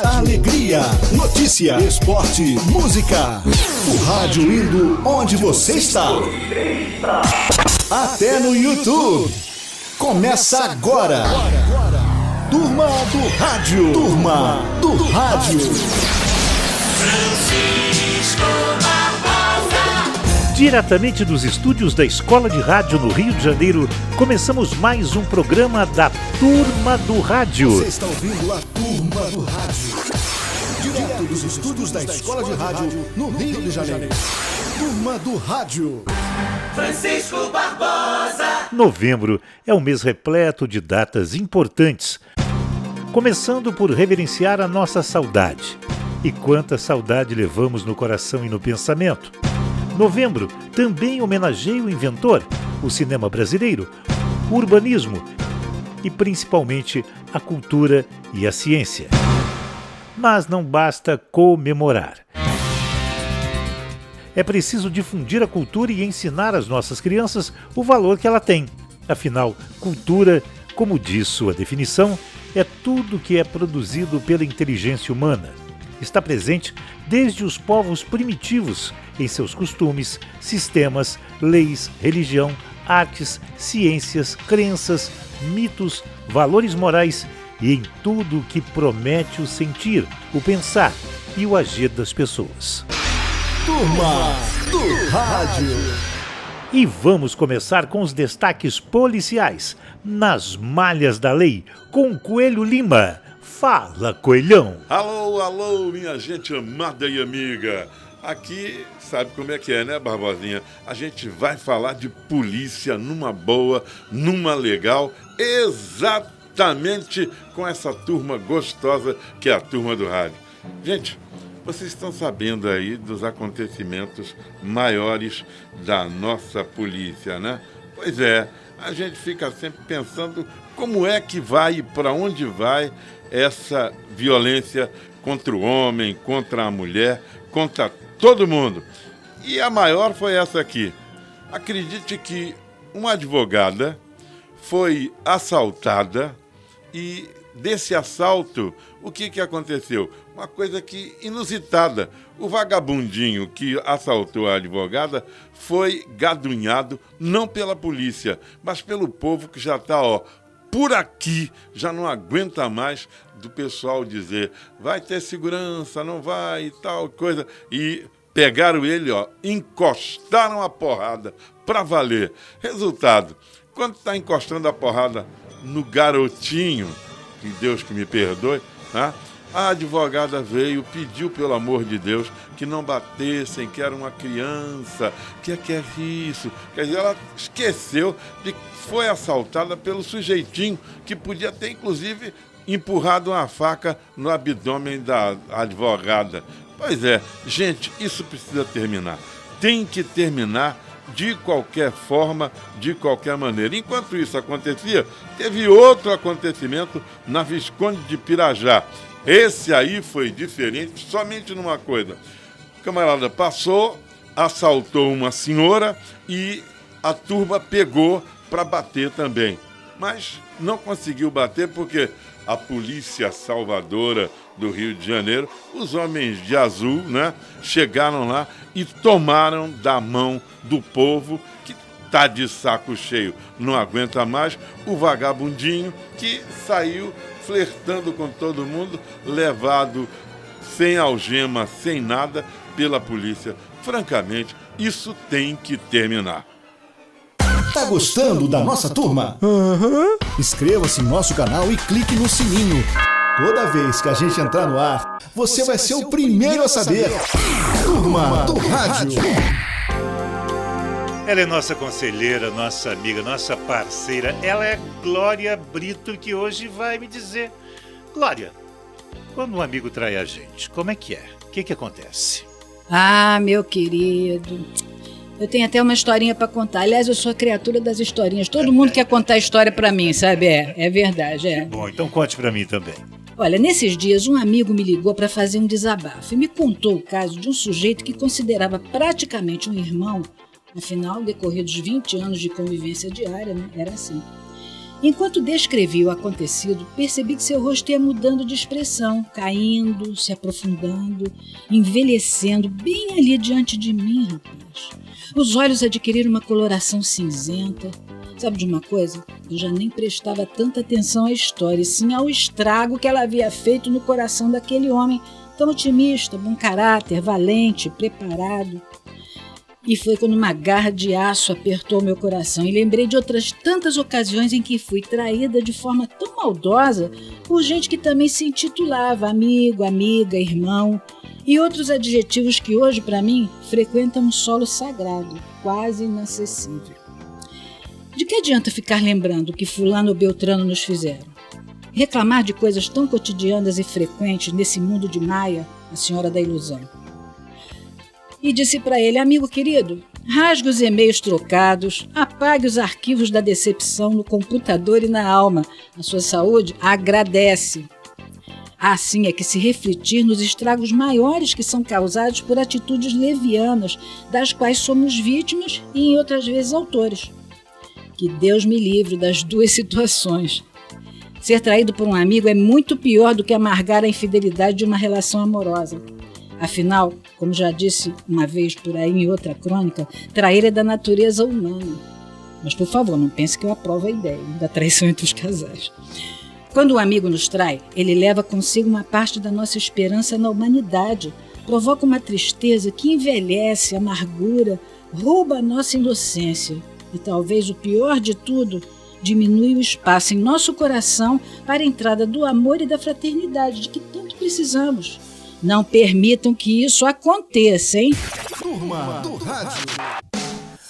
Alegria, notícia, esporte, música. O rádio indo onde você está. Até no YouTube. Começa agora. Turma do Rádio. Turma do Rádio. Diretamente dos estúdios da Escola de Rádio no Rio de Janeiro, começamos mais um programa da Turma do Rádio. Você está ouvindo a Turma do Rádio. Direto dos estúdios da Escola de Rádio no Rio de Janeiro. Turma do Rádio. Francisco Barbosa. Novembro é um mês repleto de datas importantes. Começando por reverenciar a nossa saudade. E quanta saudade levamos no coração e no pensamento. Novembro também homenageia o inventor, o cinema brasileiro, o urbanismo e principalmente a cultura e a ciência. Mas não basta comemorar. É preciso difundir a cultura e ensinar às nossas crianças o valor que ela tem. Afinal, cultura, como diz sua definição, é tudo que é produzido pela inteligência humana. Está presente desde os povos primitivos, em seus costumes, sistemas, leis, religião, artes, ciências, crenças, mitos, valores morais e em tudo que promete o sentir, o pensar e o agir das pessoas. Turma do Rádio. E vamos começar com os destaques policiais, nas malhas da lei, com Coelho Lima. Fala, Coelhão! Alô, alô, minha gente amada e amiga. Aqui, sabe como é que é, né, Barbosinha? A gente vai falar de polícia numa boa, numa legal, exatamente com essa turma gostosa que é a Turma do Rádio. Gente, vocês estão sabendo aí dos acontecimentos maiores da nossa polícia, né? Pois é, a gente fica sempre pensando como é que vai e para onde vai essa violência contra o homem, contra a mulher, contra todo mundo. E a maior foi essa aqui. Acredite que uma advogada foi assaltada e desse assalto, o que aconteceu? Uma coisa que inusitada. O vagabundinho que assaltou a advogada foi gadunhado não pela polícia, mas pelo povo que já está, por aqui, já não aguenta mais do pessoal dizer vai ter segurança, não vai e tal coisa. E pegaram ele, encostaram a porrada pra valer. Resultado, quando está encostando a porrada no garotinho, que Deus que me perdoe, né? A advogada veio, pediu pelo amor de Deus que não batessem, que era uma criança, que é isso. Quer dizer, ela esqueceu de que foi assaltada pelo sujeitinho que podia ter, inclusive, empurrado uma faca no abdômen da advogada. Pois é, gente, isso precisa terminar. Tem que terminar de qualquer forma, de qualquer maneira. Enquanto isso acontecia, teve outro acontecimento na Visconde de Pirajá. Esse aí foi diferente somente numa coisa. O camarada passou, assaltou uma senhora e a turma pegou para bater também. Mas não conseguiu bater porque a polícia salvadora do Rio de Janeiro, os homens de azul, né, chegaram lá e tomaram da mão do povo que tá de saco cheio, não aguenta mais, o vagabundinho que saiu flertando com todo mundo, levado sem algema, sem nada, pela polícia. Francamente, isso tem que terminar. Tá gostando da nossa turma? Inscreva-se no nosso canal e clique no sininho. Toda vez que a gente entrar no ar, você vai ser o primeiro a saber. Turma do Rádio. Ela é nossa conselheira, nossa amiga, nossa parceira. Ela é Glória Brito, que hoje vai me dizer: Glória, quando um amigo trai a gente, como é que é? O que acontece? Ah, meu querido, eu tenho até uma historinha para contar. Aliás, eu sou a criatura das historinhas. Todo mundo quer contar história para mim, sabe? É verdade, é. Bom, então conte para mim também. Olha, nesses dias um amigo me ligou para fazer um desabafo e me contou o caso de um sujeito que considerava praticamente um irmão. Afinal, decorridos 20 anos de convivência diária, né, era assim. Enquanto descrevi o acontecido, percebi que seu rosto ia mudando de expressão, caindo, se aprofundando, envelhecendo bem ali diante de mim, rapaz. Os olhos adquiriram uma coloração cinzenta. Sabe de uma coisa? Eu já nem prestava tanta atenção à história, e sim ao estrago que ela havia feito no coração daquele homem tão otimista, bom caráter, valente, preparado. E foi quando uma garra de aço apertou meu coração e lembrei de outras tantas ocasiões em que fui traída de forma tão maldosa por gente que também se intitulava amigo, amiga, irmão e outros adjetivos que hoje, para mim, frequentam um solo sagrado, quase inacessível. De que adianta ficar lembrando o que fulano ou beltrano nos fizeram? Reclamar de coisas tão cotidianas e frequentes nesse mundo de Maia, a senhora da ilusão. E disse para ele: amigo querido, rasgue os e-mails trocados, apague os arquivos da decepção no computador e na alma. A sua saúde agradece. Assim é que se refletir nos estragos maiores que são causados por atitudes levianas, das quais somos vítimas e em outras vezes autores. Que Deus me livre das duas situações. Ser traído por um amigo é muito pior do que amargar a infidelidade de uma relação amorosa. Afinal, como já disse uma vez por aí em outra crônica, trair é da natureza humana. Mas, por favor, não pense que eu aprovo a ideia da traição entre os casais. Quando um amigo nos trai, ele leva consigo uma parte da nossa esperança na humanidade, provoca uma tristeza que envelhece, amargura, rouba a nossa inocência e, talvez o pior de tudo, diminui o espaço em nosso coração para a entrada do amor e da fraternidade de que tanto precisamos. Não permitam que isso aconteça, hein? Turma do Rádio.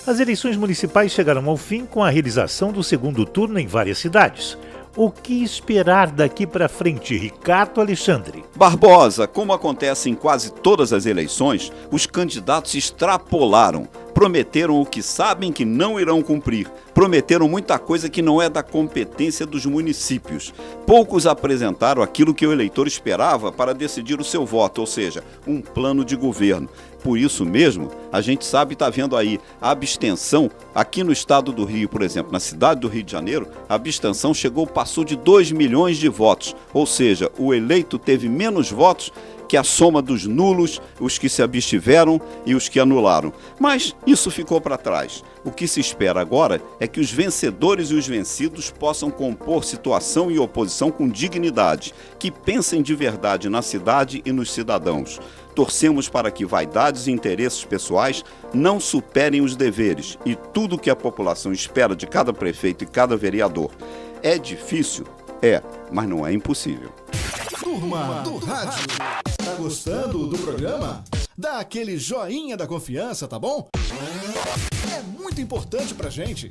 As eleições municipais chegaram ao fim com a realização do segundo turno em várias cidades. O que esperar daqui para frente, Ricardo Alexandre? Barbosa, como acontece em quase todas as eleições, os candidatos extrapolaram. Prometeram o que sabem que não irão cumprir. Prometeram muita coisa que não é da competência dos municípios. Poucos apresentaram aquilo que o eleitor esperava para decidir o seu voto, ou seja, um plano de governo. Por isso mesmo, a gente sabe e está vendo aí a abstenção aqui no estado do Rio, por exemplo, na cidade do Rio de Janeiro, a abstenção passou de 2 milhões de votos, ou seja, o eleito teve menos votos que a soma dos nulos, os que se abstiveram e os que anularam. Mas isso ficou para trás. O que se espera agora é que os vencedores e os vencidos possam compor situação e oposição com dignidade, que pensem de verdade na cidade e nos cidadãos. Torcemos para que vaidades e interesses pessoais não superem os deveres e tudo o que a população espera de cada prefeito e cada vereador. É difícil? É, mas não é impossível. Turma do Rádio. Tá gostando do programa? Dá aquele joinha da confiança, tá bom? É muito importante pra gente.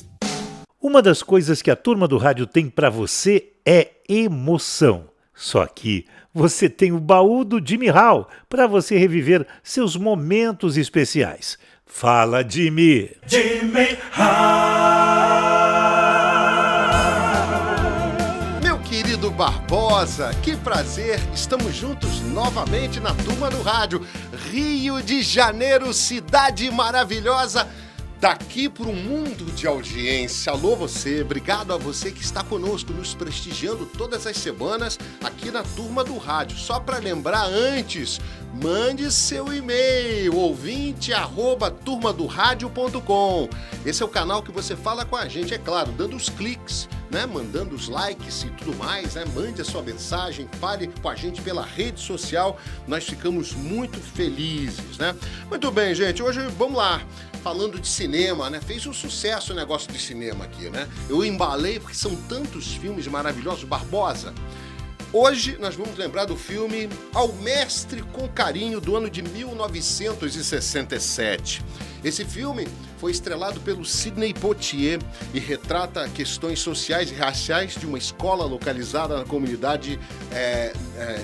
Uma das coisas que a Turma do Rádio tem para você é emoção. Só que você tem o baú do Jimmy Hall para você reviver seus momentos especiais. Fala, Jimmy! Jimmy Hall. Meu querido Barbosa, que prazer! Estamos juntos novamente na Turma do Rádio. Rio de Janeiro, cidade maravilhosa. Daqui para um mundo de audiência. Alô você, obrigado a você que está conosco, nos prestigiando todas as semanas aqui na Turma do Rádio. Só para lembrar antes, mande seu e-mail, ouvinte@turmadoradio.com. Esse é o canal que você fala com a gente, é claro, dando os cliques, né? Mandando os likes e tudo mais, né? Mande a sua mensagem, fale com a gente pela rede social, nós ficamos muito felizes, né? Muito bem, gente, hoje vamos lá. Falando de cinema, né? Fez um sucesso o negócio de cinema aqui, né? Eu embalei porque são tantos filmes maravilhosos. Barbosa, hoje nós vamos lembrar do filme Ao Mestre com Carinho, do ano de 1967. Esse filme foi estrelado pelo Sidney Poitier e retrata questões sociais e raciais de uma escola localizada na comunidade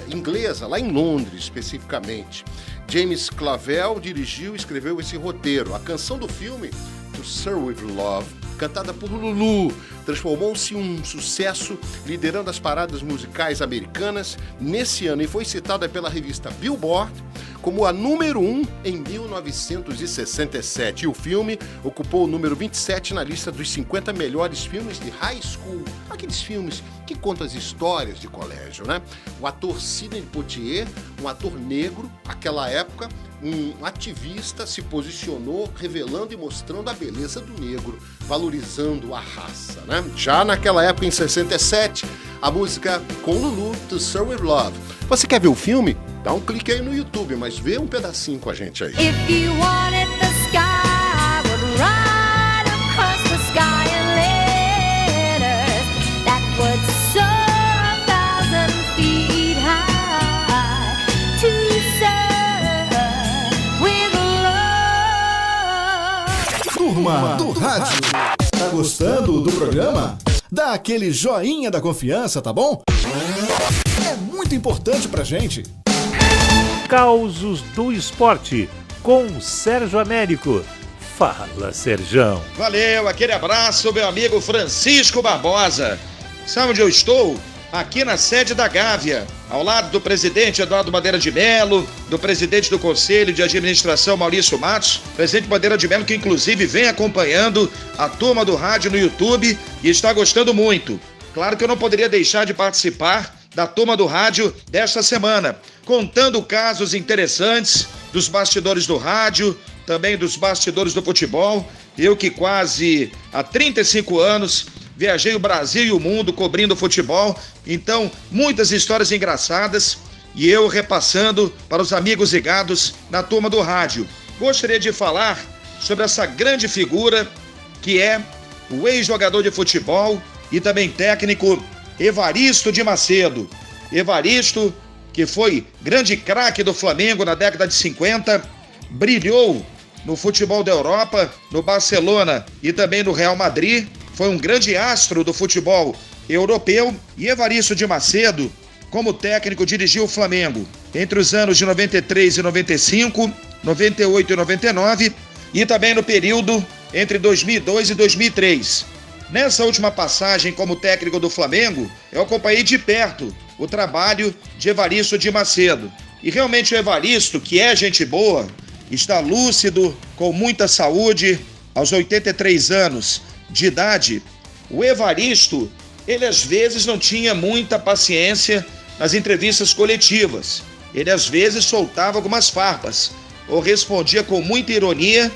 inglesa, lá em Londres especificamente. James Clavell dirigiu e escreveu esse roteiro. A canção do filme, To Serve With Love, cantada por Lulu, transformou-se em um sucesso, liderando as paradas musicais americanas nesse ano e foi citada pela revista Billboard como a número 1 em 1967. E o filme ocupou o número 27 na lista dos 50 melhores filmes de high school. Aqueles filmes que contam as histórias de colégio, né? O ator Sidney Poitier, um ator negro, naquela época, um ativista, se posicionou revelando e mostrando a beleza do negro, valorizando a raça, né? Já naquela época, em 67, a música com Lulu, To Serve With Love. Você quer ver o filme? Dá um clique aí no YouTube, mas vê um pedacinho com a gente aí. If you wanted the sky, would ride across the sky and letters that would soar 1,000 feet high to serve with love. Turma do Rádio. Tá gostando do programa? Dá aquele joinha da confiança, tá bom? É muito importante pra gente. Causos do Esporte, com Sérgio Américo. Fala, Serjão. Valeu, aquele abraço, meu amigo Francisco Barbosa. Sabe onde eu estou? Aqui na sede da Gávea, ao lado do presidente Eduardo Bandeira de Melo, do presidente do Conselho de Administração Maurício Matos, presidente Bandeira de Melo, que inclusive vem acompanhando a turma do rádio no YouTube e está gostando muito. Claro que eu não poderia deixar de participar da turma do rádio desta semana, contando casos interessantes dos bastidores do rádio, também dos bastidores do futebol. Eu que quase há 35 anos viajei o Brasil e o mundo cobrindo futebol, então muitas histórias engraçadas e eu repassando para os amigos ligados na turma do rádio. Gostaria de falar sobre essa grande figura que é o ex-jogador de futebol e também técnico Evaristo de Macedo. Evaristo, que foi grande craque do Flamengo na década de 50, brilhou no futebol da Europa, no Barcelona e também no Real Madrid, foi um grande astro do futebol europeu. E Evaristo de Macedo, como técnico, dirigiu o Flamengo entre os anos de 93 e 95, 98 e 99 e também no período entre 2002 e 2003. Nessa última passagem como técnico do Flamengo, eu acompanhei de perto o trabalho de Evaristo de Macedo. E realmente o Evaristo, que é gente boa, está lúcido, com muita saúde, aos 83 anos de idade. O Evaristo, ele às vezes não tinha muita paciência nas entrevistas coletivas. Ele às vezes soltava algumas farpas, ou respondia com muita ironia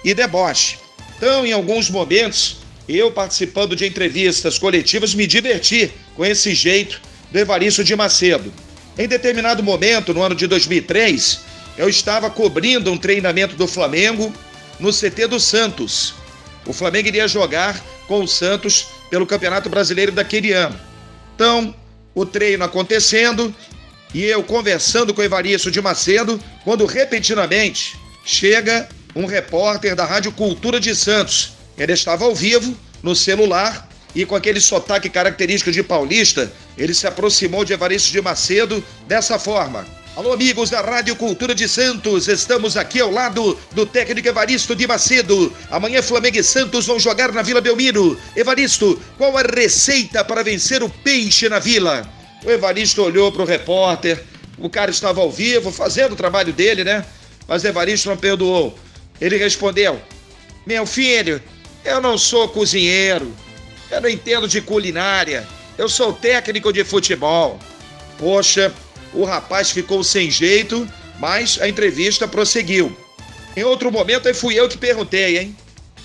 e deboche. Então, em alguns momentos, eu participando de entrevistas coletivas me diverti com esse jeito do Evaristo de Macedo. Em determinado momento, no ano de 2003, eu estava cobrindo um treinamento do Flamengo no CT do Santos. O Flamengo iria jogar com o Santos pelo Campeonato Brasileiro daquele ano. Então, o treino acontecendo e eu conversando com o Evaristo de Macedo, quando repentinamente chega um repórter da Rádio Cultura de Santos. Ele estava ao vivo, no celular, e com aquele sotaque característico de paulista, ele se aproximou de Evaristo de Macedo dessa forma. Alô, amigos da Rádio Cultura de Santos, estamos aqui ao lado do técnico Evaristo de Macedo. Amanhã Flamengo e Santos vão jogar na Vila Belmiro. Evaristo, qual a receita para vencer o Peixe na Vila? O Evaristo olhou para o repórter, o cara estava ao vivo, fazendo o trabalho dele, né? Mas Evaristo não perdoou. Ele respondeu: meu filho, eu não sou cozinheiro, eu não entendo de culinária, eu sou técnico de futebol. Poxa, o rapaz ficou sem jeito, mas a entrevista prosseguiu. Em outro momento, aí fui eu que perguntei, hein?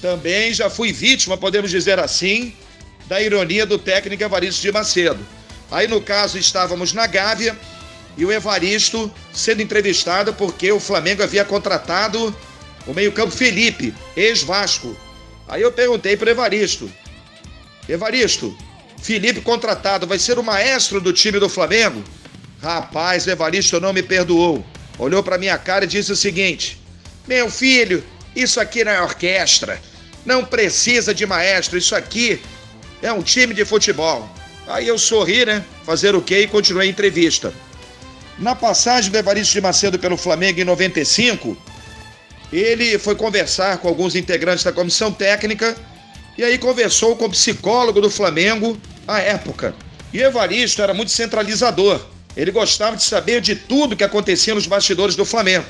Também já fui vítima, podemos dizer assim, da ironia do técnico Evaristo de Macedo. Aí, no caso, estávamos na Gávea e o Evaristo sendo entrevistado porque o Flamengo havia contratado o meio-campo Felipe, ex-Vasco. Aí eu perguntei para o Evaristo: Evaristo, Felipe contratado vai ser o maestro do time do Flamengo? Rapaz, o Evaristo não me perdoou. Olhou para minha cara e disse o seguinte: meu filho, isso aqui não é orquestra, não precisa de maestro, isso aqui é um time de futebol. Aí eu sorri, né? Fazer o quê? E continuei a entrevista. Na passagem do Evaristo de Macedo pelo Flamengo em 95, ele foi conversar com alguns integrantes da comissão técnica e aí conversou com o psicólogo do Flamengo à época. E Evaristo era muito centralizador. Ele gostava de saber de tudo que acontecia nos bastidores do Flamengo.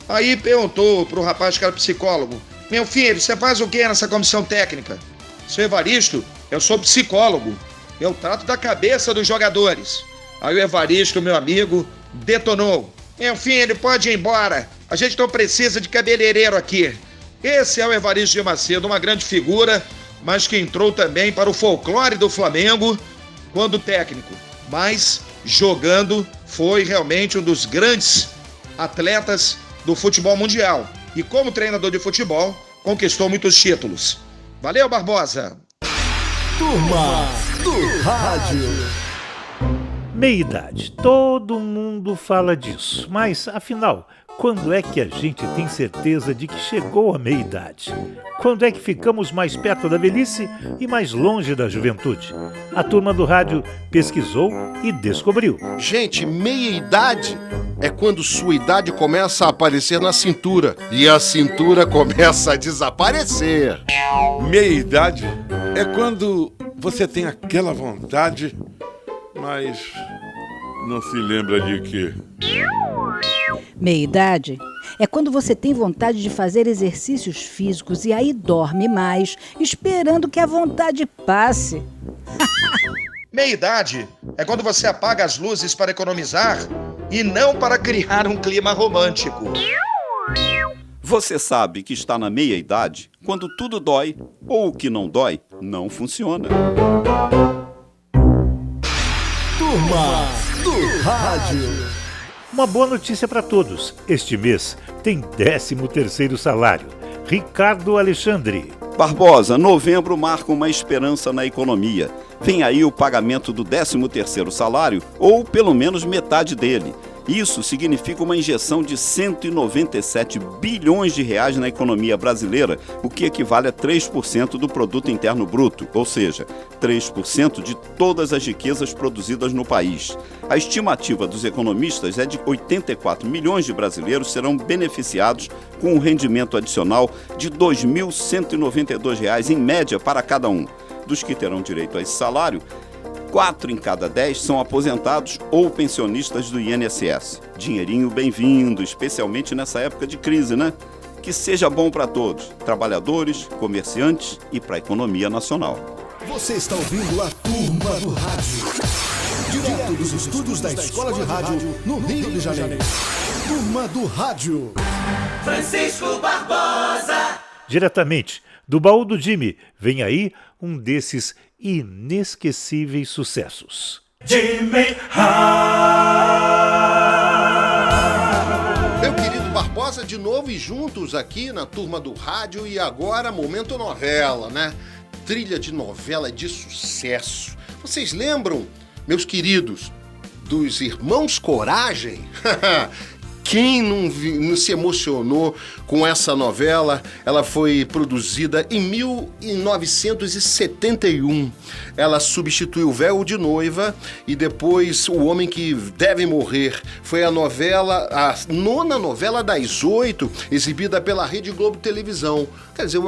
Aí perguntou pro rapaz que era psicólogo: meu filho, você faz o que nessa comissão técnica? Seu Evaristo, eu sou psicólogo. Eu trato da cabeça dos jogadores. Aí o Evaristo, meu amigo, detonou: meu filho, pode ir embora. A gente não precisa de cabeleireiro aqui. Esse é o Evaristo de Macedo, uma grande figura, mas que entrou também para o folclore do Flamengo quando técnico. Mas jogando foi realmente um dos grandes atletas do futebol mundial. E como treinador de futebol, conquistou muitos títulos. Valeu, Barbosa! Turma do Rádio. Meia-idade. Todo mundo fala disso. Mas, afinal, quando é que a gente tem certeza de que chegou a meia-idade? Quando é que ficamos mais perto da velhice e mais longe da juventude? A turma do rádio pesquisou e descobriu. Gente, meia-idade é quando sua idade começa a aparecer na cintura e a cintura começa a desaparecer. Meia-idade é quando você tem aquela vontade, mas não se lembra de quê? Meia-idade é quando você tem vontade de fazer exercícios físicos e aí dorme mais, esperando que a vontade passe. Meia-idade é quando você apaga as luzes para economizar e não para criar um clima romântico. Você sabe que está na meia-idade quando tudo dói ou o que não dói não funciona. Turma do Rádio. Uma boa notícia para todos. Este mês tem 13º salário. Ricardo Alexandre. Barbosa, novembro marca uma esperança na economia. Vem aí o pagamento do 13º salário, ou pelo menos metade dele. Isso significa uma injeção de 197 bilhões de reais na economia brasileira, o que equivale a 3% do produto interno bruto, ou seja, 3% de todas as riquezas produzidas no país. A estimativa dos economistas é de 84 milhões de brasileiros serão beneficiados com um rendimento adicional de R$ 2.192 em média para cada um. Dos que terão direito a esse salário, 4 em cada 10 são aposentados ou pensionistas do INSS. Dinheirinho bem-vindo, especialmente nessa época de crise, né? Que seja bom para todos, trabalhadores, comerciantes e para a economia nacional. Você está ouvindo a Turma do Rádio. Direto dos estúdios da Escola de Rádio, no Rio de Janeiro. Turma do Rádio. Francisco Barbosa. Diretamente do baú do Jimmy, vem aí um desses inesquecíveis sucessos. Jimmy Meu querido Barbosa, de novo e juntos aqui na Turma do Rádio e agora momento novela, né? Trilha de novela de sucesso. Vocês lembram, meus queridos, dos Irmãos Coragem? Quem não se emocionou com essa novela? Ela foi produzida em 1971. Ela substituiu O Véu de Noiva e depois O Homem que Deve Morrer. Foi a novela, a 9ª novela das 8, exibida pela Rede Globo Televisão. Quer dizer,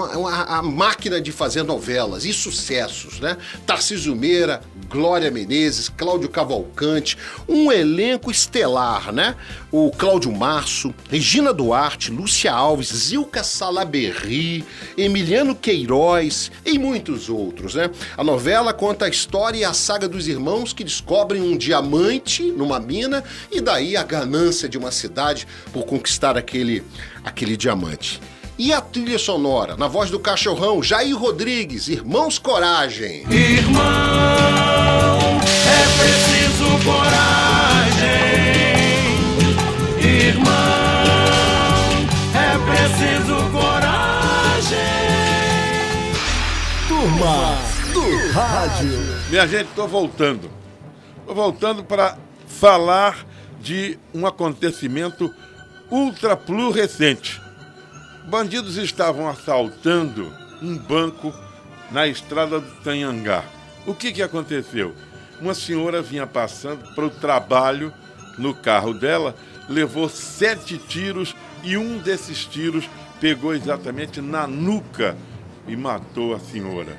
a máquina de fazer novelas e sucessos, né? Tarcísio Meira, Glória Menezes, Cláudio Cavalcante, um elenco estelar, né? O Cláudio Março, Regina Duarte, Lúcia Alves, Zilka Salaberry, Emiliano Queiroz e muitos outros, né? A novela conta a história e a saga dos irmãos que descobrem um diamante numa mina e daí a ganância de uma cidade por conquistar aquele diamante. E a trilha sonora, na voz do cachorrão Jair Rodrigues, Irmãos Coragem. Irmão, é preciso coragem. Irmão, é preciso coragem. Turma do Rádio. Minha gente, estou voltando. Estou voltando para falar de um acontecimento ultra recente. Bandidos estavam assaltando um banco na estrada do Tanhangá. O que aconteceu? Uma senhora vinha passando para o trabalho no carro dela, levou 7 tiros e um desses tiros pegou exatamente na nuca e matou a senhora.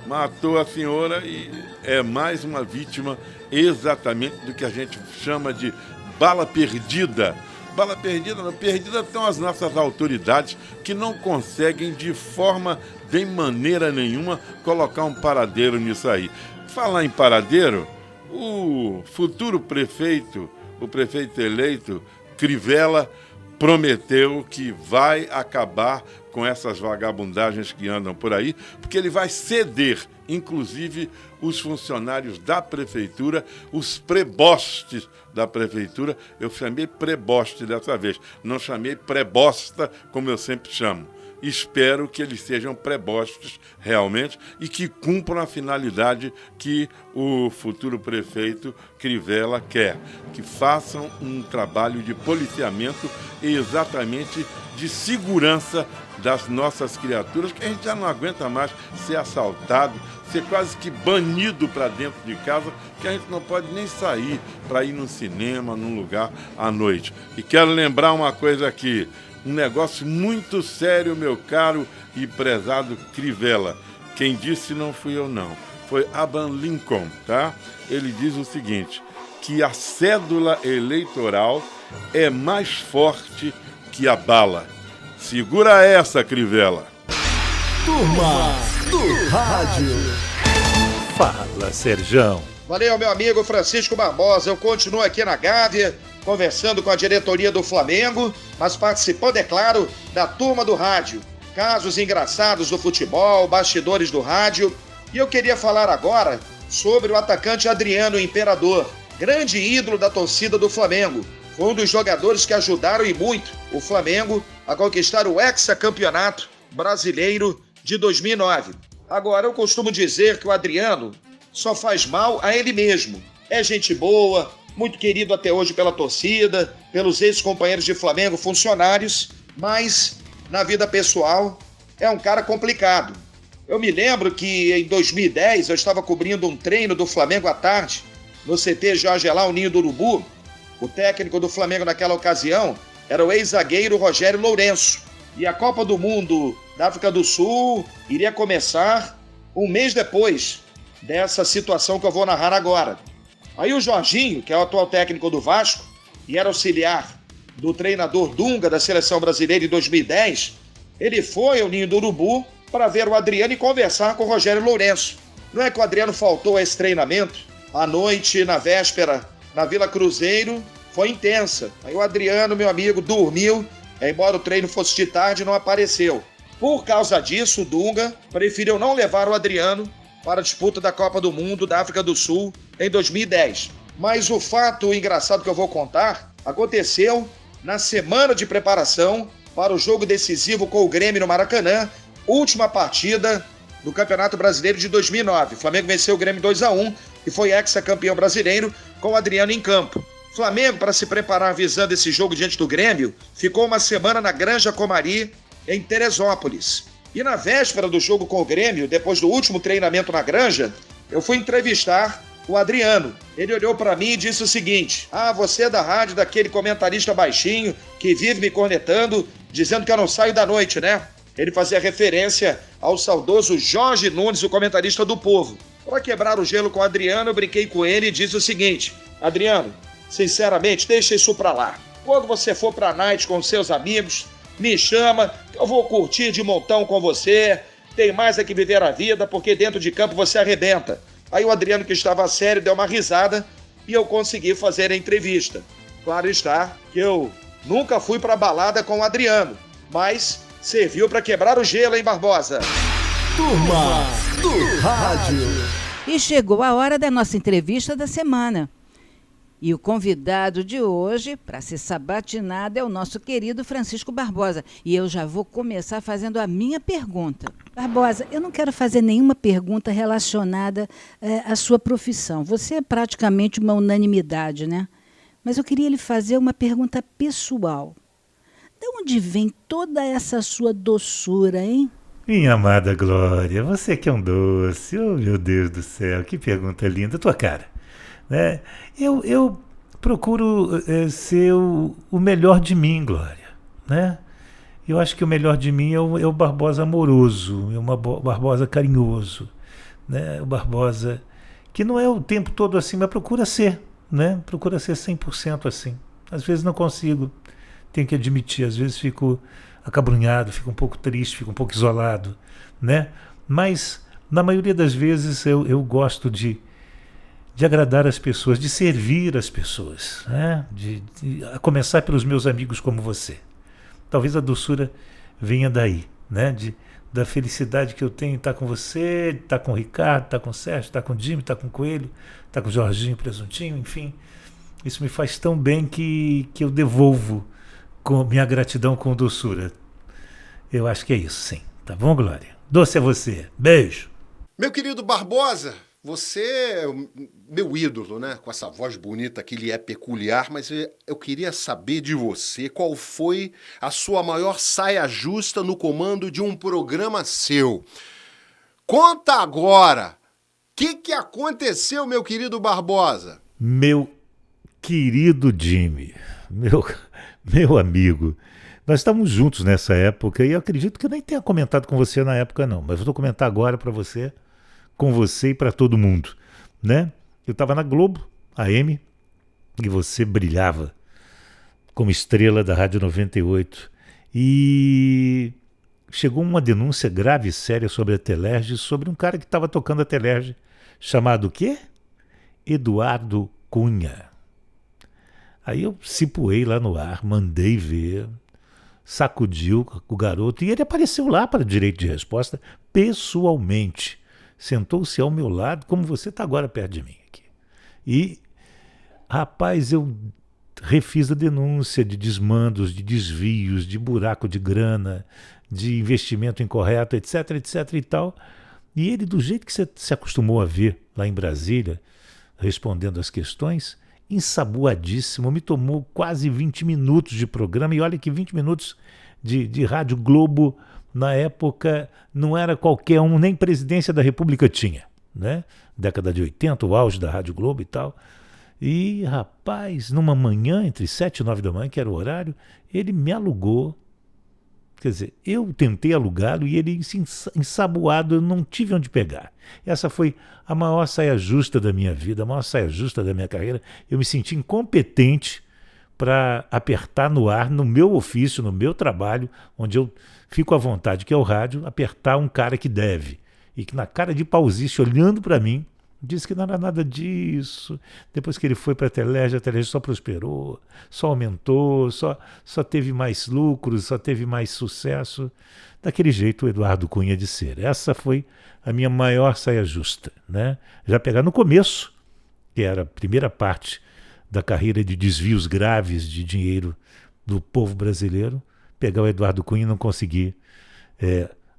matou a senhora e é mais uma vítima exatamente do que a gente chama de bala perdida. Bala perdida, não, perdida são as nossas autoridades que não conseguem de forma, de maneira nenhuma, colocar um paradeiro nisso aí. Falar em paradeiro, o futuro prefeito, o prefeito eleito, Crivella, prometeu que vai acabar com essas vagabundagens que andam por aí, porque ele vai ceder, inclusive, os funcionários da prefeitura, os prebostes da prefeitura. Eu chamei preboste dessa vez, não chamei prebosta, como eu sempre chamo. Espero que eles sejam prebostes realmente e que cumpram a finalidade que o futuro prefeito Crivella quer, que façam um trabalho de policiamento e exatamente de segurança das nossas criaturas, que a gente já não aguenta mais ser assaltado, ser quase que banido para dentro de casa, que a gente não pode nem sair para ir no cinema, num lugar à noite. E quero lembrar uma coisa aqui, um negócio muito sério, meu caro e prezado Crivella. Quem disse não fui eu, não. Foi Abraham Lincoln, tá? Ele diz o seguinte, que a cédula eleitoral é mais forte que a bala. Segura essa, Crivella. Turma do Rádio. Fala, Serjão. Valeu, meu amigo Francisco Barbosa. Eu continuo aqui na Gávea, conversando com a diretoria do Flamengo, mas participando, é claro, da turma do rádio. Casos engraçados do futebol, bastidores do rádio. E eu queria falar agora sobre o atacante Adriano Imperador, grande ídolo da torcida do Flamengo. Foi um dos jogadores que ajudaram e muito o Flamengo a conquistar o hexacampeonato brasileiro de 2009. Agora, eu costumo dizer que o Adriano só faz mal a ele mesmo. É gente boa, muito querido até hoje pela torcida, pelos ex-companheiros de Flamengo, funcionários, mas na vida pessoal é um cara complicado. Eu me lembro que em 2010 eu estava cobrindo um treino do Flamengo à tarde, no CT Jorge Elá, o Ninho do Urubu. O técnico do Flamengo naquela ocasião era o ex-zagueiro Rogério Lourenço. E a Copa do Mundo da África do Sul iria começar um mês depois dessa situação que eu vou narrar agora. Aí o Jorginho, que é o atual técnico do Vasco e era auxiliar do treinador Dunga da Seleção Brasileira em 2010, ele foi ao Ninho do Urubu para ver o Adriano e conversar com o Rogério Lourenço. Não é que o Adriano faltou a esse treinamento? À noite, na véspera, na Vila Cruzeiro, foi intensa. Aí o Adriano, meu amigo, dormiu, embora o treino fosse de tarde, não apareceu. Por causa disso, o Dunga preferiu não levar o Adriano para a disputa da Copa do Mundo da África do Sul em 2010. Mas o fato engraçado que eu vou contar aconteceu na semana de preparação para o jogo decisivo com o Grêmio no Maracanã, última partida do Campeonato Brasileiro de 2009. O Flamengo venceu o Grêmio 2-1 e foi hexacampeão brasileiro com o Adriano em campo. O Flamengo, para se preparar visando esse jogo diante do Grêmio, ficou uma semana na Granja Comari, em Teresópolis. E na véspera do jogo com o Grêmio, depois do último treinamento na Granja, eu fui entrevistar o Adriano. Ele olhou para mim e disse o seguinte: você é da rádio, daquele comentarista baixinho que vive me cornetando, dizendo que eu não saio da noite, né? Ele fazia referência ao saudoso Jorge Nunes, o comentarista do Povo. Para quebrar o gelo com o Adriano, eu brinquei com ele e disse o seguinte: Adriano, sinceramente, deixa isso pra lá. Quando você for pra night com seus amigos, me chama, eu vou curtir de montão com você. Tem mais é que viver a vida, porque dentro de campo você arrebenta. Aí o Adriano, que estava sério, deu uma risada e eu consegui fazer a entrevista. Claro está que eu nunca fui pra balada com o Adriano, mas serviu para quebrar o gelo, hein, Barbosa? Turma do Rádio. E chegou a hora da nossa entrevista da semana. E o convidado de hoje, para ser sabatinado, é o nosso querido Francisco Barbosa. E eu já vou começar fazendo a minha pergunta. Barbosa, eu não quero fazer nenhuma pergunta relacionada à sua profissão. Você é praticamente uma unanimidade, né? Mas eu queria lhe fazer uma pergunta pessoal. De onde vem toda essa sua doçura, hein? Minha amada Glória, você que é um doce. Oh, meu Deus do céu, que pergunta linda. Tua cara. Né? Eu procuro ser o melhor de mim, Glória. Né? Eu acho que o melhor de mim é o Barbosa amoroso, é o Barbosa carinhoso. né? O Barbosa, que não é o tempo todo assim, mas procura ser, né? Procura ser 100% assim. Às vezes não consigo, tenho que admitir, às vezes fico acabrunhado, fico um pouco triste, fico um pouco isolado, né? Mas na maioria das vezes eu gosto de agradar as pessoas, de servir as pessoas, né? A começar pelos meus amigos como você. Talvez a doçura venha daí, né? Da felicidade que eu tenho em estar com você, estar com o Ricardo, estar com o Sérgio, estar com o Jimmy, estar com o Coelho, estar com o Jorginho, Presuntinho, enfim. Isso me faz tão bem que eu devolvo com minha gratidão com doçura. Eu acho que é isso, sim. Tá bom, Glória? Doce é você. Beijo. Meu querido Barbosa, você é o meu ídolo, né? Com essa voz bonita que lhe é peculiar, mas eu queria saber de você qual foi a sua maior saia justa no comando de um programa seu. Conta agora! O que aconteceu, meu querido Barbosa? Meu querido Jimmy, meu amigo, nós estávamos juntos nessa época e eu acredito que eu nem tenha comentado com você na época não, mas eu vou comentar agora para você, com você e para todo mundo, né? Eu estava na Globo, AM, e você brilhava como estrela da Rádio 98 e chegou uma denúncia grave e séria sobre a Telerge, sobre um cara que estava tocando a Telerge, chamado o quê? Eduardo Cunha. Aí eu cipuei lá no ar, mandei ver, sacudiu o garoto e ele apareceu lá para direito de resposta pessoalmente. Sentou-se ao meu lado, como você está agora perto de mim aqui. E, rapaz, eu refiz a denúncia de desmandos, de desvios, de buraco de grana, de investimento incorreto, etc, etc e tal. E ele, do jeito que você se acostumou a ver lá em Brasília, respondendo às questões, ensaboadíssimo, me tomou quase 20 minutos de programa, e olha que 20 minutos de Rádio Globo, na época, não era qualquer um, nem presidência da República tinha, né? Década de 80, o auge da Rádio Globo e tal. E, rapaz, numa manhã, entre 7 e 9 da manhã, que era o horário, ele me alugou. Quer dizer, eu tentei alugá-lo e ele, ensaboado, eu não tive onde pegar. Essa foi a maior saia justa da minha vida, a maior saia justa da minha carreira. Eu me senti incompetente para apertar no ar, no meu ofício, no meu trabalho, onde eu fico à vontade, que é o rádio, apertar um cara que deve. E que na cara de pausice, olhando para mim, disse que não era nada disso. Depois que ele foi para a Telerge só prosperou, só aumentou, só teve mais lucros, só teve mais sucesso. Daquele jeito o Eduardo Cunha de ser. Essa foi a minha maior saia justa, né? Já pegar no começo, que era a primeira parte da carreira de desvios graves de dinheiro do povo brasileiro, pegar o Eduardo Cunha e não conseguir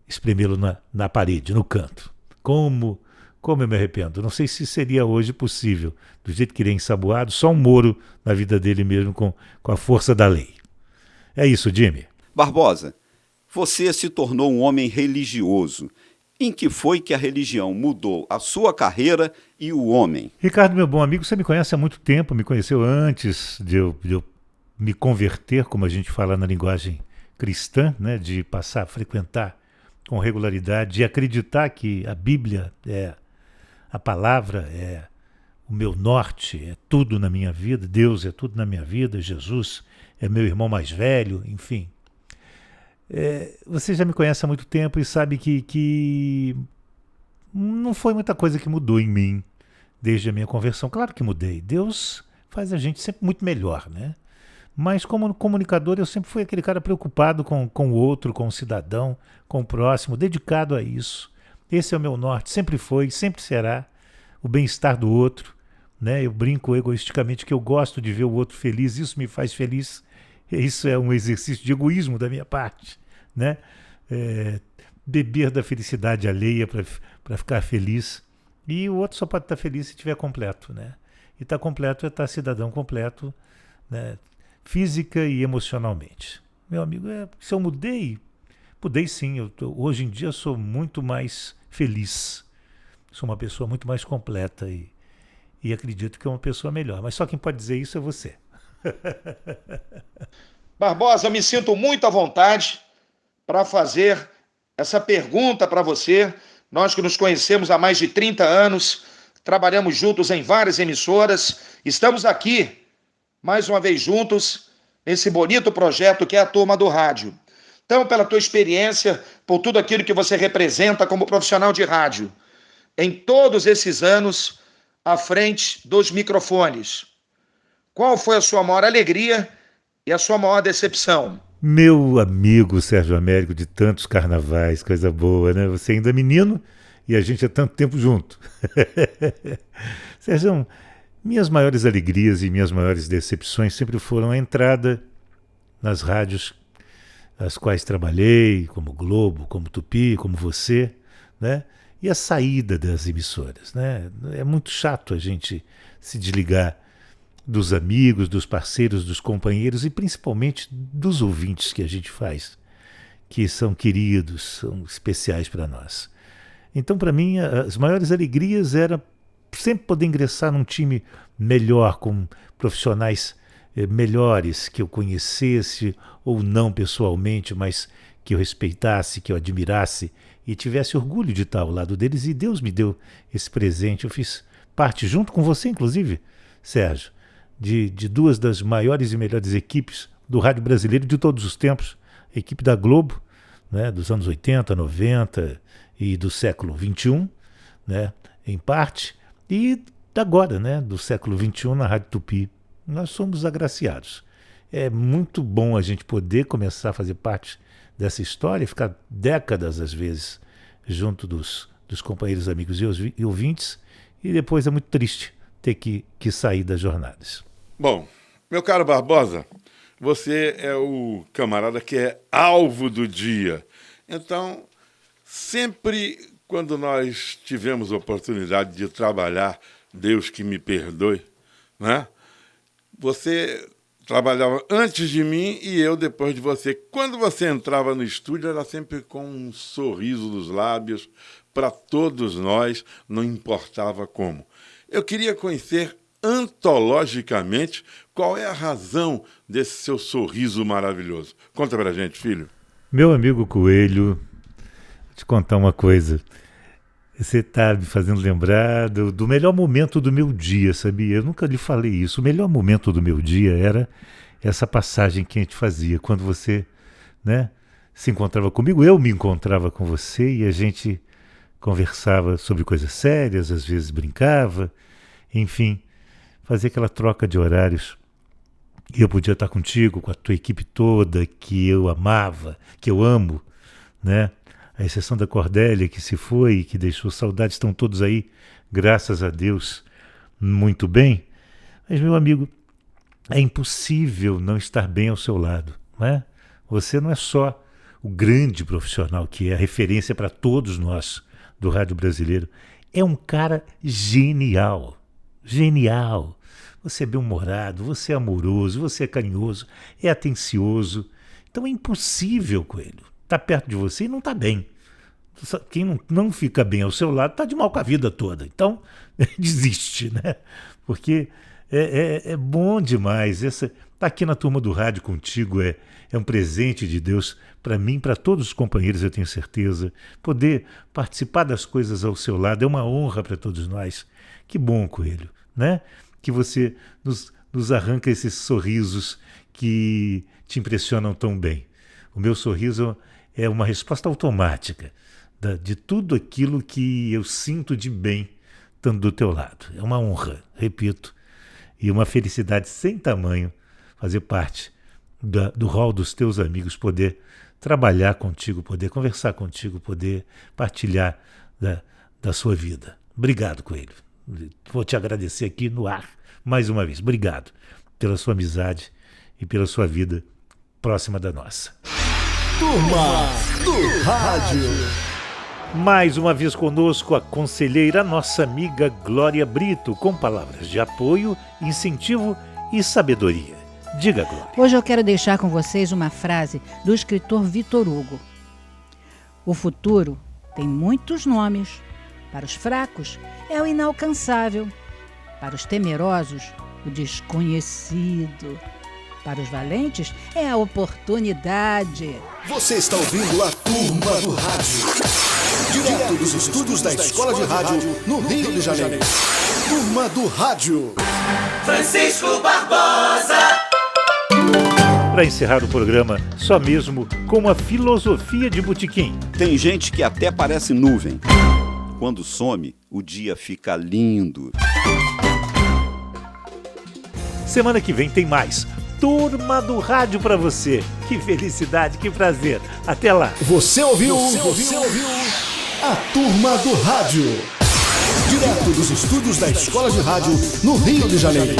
espremê-lo na parede, no canto. Como eu me arrependo. Não sei se seria hoje possível, do jeito que ele é ensaboado, só um Moro na vida dele mesmo com a força da lei. É isso, Jimmy. Barbosa, você se tornou um homem religioso. Em que foi que a religião mudou a sua carreira e o homem? Ricardo, meu bom amigo, você me conhece há muito tempo, me conheceu antes de eu me converter, como a gente fala na linguagem cristã, né, de passar a frequentar com regularidade, de acreditar que a Bíblia a palavra é o meu norte, é tudo na minha vida, Deus é tudo na minha vida, Jesus é meu irmão mais velho, enfim. Você já me conhece há muito tempo e sabe que não foi muita coisa que mudou em mim desde a minha conversão. Claro que mudei. Deus faz a gente sempre muito melhor, né? Mas como comunicador eu sempre fui aquele cara preocupado com o outro, com o cidadão, com o próximo, dedicado a isso. Esse é o meu norte, sempre foi, sempre será, o bem-estar do outro, né? Eu brinco egoisticamente que eu gosto de ver o outro feliz, isso me faz feliz. Isso é um exercício de egoísmo da minha parte, né? Beber da felicidade alheia para ficar feliz. E o outro só pode estar feliz se estiver completo, né? E estar completo é estar cidadão completo, né? Física e emocionalmente. Meu amigo, se eu mudei sim. Hoje em dia sou muito mais feliz. Sou uma pessoa muito mais completa e acredito que é uma pessoa melhor. Mas só quem pode dizer isso é você. Barbosa, me sinto muito à vontade para fazer essa pergunta para você Nós que nos conhecemos há mais de 30 anos, trabalhamos juntos em várias emissoras, estamos aqui, mais uma vez juntos, nesse bonito projeto que é a Turma do Rádio. Então, pela tua experiência, por tudo aquilo que você representa como profissional de rádio, em todos esses anos, à frente dos microfones, qual foi a sua maior alegria e a sua maior decepção? Meu amigo Sérgio Américo, de tantos carnavais, coisa boa, né? Você ainda é menino e a gente há tanto tempo junto. Sérgio, minhas maiores alegrias e minhas maiores decepções sempre foram a entrada nas rádios as quais trabalhei, como Globo, como Tupi, como você, né? E a saída das emissoras, né? É muito chato a gente se desligar dos amigos, dos parceiros, dos companheiros e principalmente dos ouvintes que a gente faz, que são queridos, são especiais para nós. Então, para mim, as maiores alegrias era sempre poder ingressar num time melhor, com profissionais melhores, que eu conhecesse ou não pessoalmente, mas que eu respeitasse, que eu admirasse e tivesse orgulho de estar ao lado deles. E Deus me deu esse presente. Eu fiz parte, junto com você, inclusive, Sérgio, de duas das maiores e melhores equipes do rádio brasileiro de todos os tempos. A equipe da Globo, né, dos anos 80, 90 e do século XXI, né, em parte, e agora, né, do século XXI na Rádio Tupi. Nós somos agraciados. É muito bom a gente poder começar a fazer parte dessa história, ficar décadas, às vezes, junto dos companheiros, amigos e ouvintes, e depois é muito triste ter que sair das jornadas. Bom, meu caro Barbosa, você é o camarada que é alvo do dia. Então, sempre quando nós tivemos oportunidade de trabalhar, Deus que me perdoe, né? Você trabalhava antes de mim e eu depois de você. Quando você entrava no estúdio, era sempre com um sorriso nos lábios para todos nós, não importava como. Eu queria conhecer antologicamente qual é a razão desse seu sorriso maravilhoso. Conta pra gente, filho. Meu amigo Coelho, vou te contar uma coisa. Você está me fazendo lembrar do melhor momento do meu dia, sabia? Eu nunca lhe falei isso. O melhor momento do meu dia era essa passagem que a gente fazia. Quando você, né, se encontrava comigo, eu me encontrava com você e a gente conversava sobre coisas sérias, às vezes brincava, enfim, fazia aquela troca de horários. E eu podia estar contigo, com a tua equipe toda, que eu amava, que eu amo, né? A exceção da Cordélia, que se foi e que deixou saudades, estão todos aí, graças a Deus, muito bem. Mas, meu amigo, é impossível não estar bem ao seu lado, né? Você não é só o grande profissional que é a referência para todos nós do rádio brasileiro. É um cara genial, genial. Você é bem-humorado, você é amoroso, você é carinhoso, é atencioso. Então é impossível, Coelho, está perto de você e não está bem. Quem não fica bem ao seu lado está de mal com a vida toda. Então, desiste, né? Porque é bom demais. Estar aqui na Turma do Rádio contigo é um presente de Deus para mim, para todos os companheiros, eu tenho certeza. Poder participar das coisas ao seu lado é uma honra para todos nós. Que bom, Coelho, né? Que você nos arranca esses sorrisos que te impressionam tão bem. O meu sorriso é uma resposta automática de tudo aquilo que eu sinto de bem estando do teu lado. É uma honra, repito, e uma felicidade sem tamanho fazer parte do hall dos teus amigos, poder trabalhar contigo, poder conversar contigo, poder partilhar da sua vida. Obrigado, Coelho. Vou te agradecer aqui no ar mais uma vez. Obrigado pela sua amizade e pela sua vida próxima da nossa. Turma do Rádio. Mais uma vez conosco a conselheira, nossa amiga Glória Brito, com palavras de apoio, incentivo e sabedoria. Diga, Glória. Hoje eu quero deixar com vocês uma frase do escritor Victor Hugo. O futuro tem muitos nomes. Para os fracos, é o inalcançável. Para os temerosos, o desconhecido. Para os valentes, é a oportunidade. Você está ouvindo a Turma do Rádio. Direto dos estúdios da Escola de Rádio, no Rio de Janeiro. Turma do Rádio. Francisco Barbosa. Para encerrar o programa, só mesmo com uma filosofia de botequim. Tem gente que até parece nuvem. Quando some, o dia fica lindo. Semana que vem tem mais Turma do Rádio para você. Que felicidade, que prazer. Até lá. Você ouviu a Turma do Rádio. Direto dos estúdios da Escola de Rádio, no Rio de Janeiro.